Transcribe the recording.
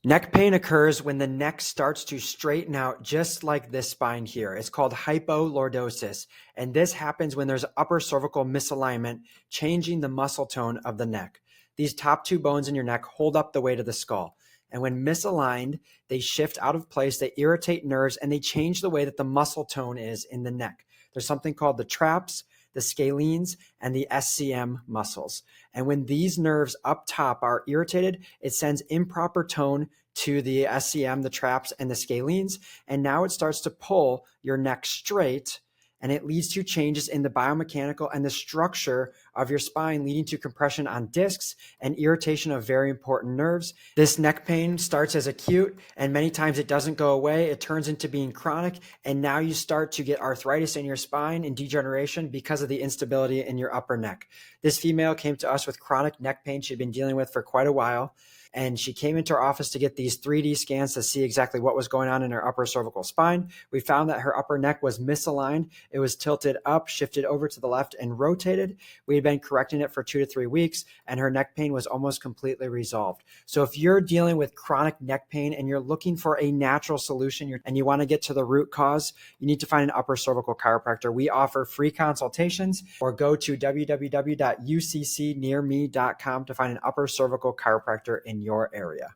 Neck pain occurs when the neck starts to straighten out just like this spine here. It's called hypolordosis, and this happens when there's upper cervical misalignment, changing the muscle tone of the neck. These top two bones in your neck hold up the weight of the skull, and when misaligned, they shift out of place, they irritate nerves, and they change the way that the muscle tone is in the neck. There's something called the traps, the scalenes, and the SCM muscles. And when these nerves up top are irritated, it sends improper tone to the SCM, the traps, and the scalenes. And now it starts to pull your neck straight, and it leads to changes in the biomechanical and the structure of your spine, leading to compression on discs and irritation of very important nerves. This neck pain starts as acute, and many times it doesn't go away. It turns into being chronic, and now you start to get arthritis in your spine and degeneration because of the instability in your upper neck. This female came to us with chronic neck pain she'd been dealing with for quite a while. And she came into our office to get these 3D scans to see exactly what was going on in her upper cervical spine. We found that her upper neck was misaligned. It was tilted up, shifted over to the left, and rotated. We had been correcting it for 2 to 3 weeks, and her neck pain was almost completely resolved. So if you're dealing with chronic neck pain and you're looking for a natural solution and you want to get to the root cause, you need to find an upper cervical chiropractor. We offer free consultations, or go to www.uccnearme.com to find an upper cervical chiropractor in your area.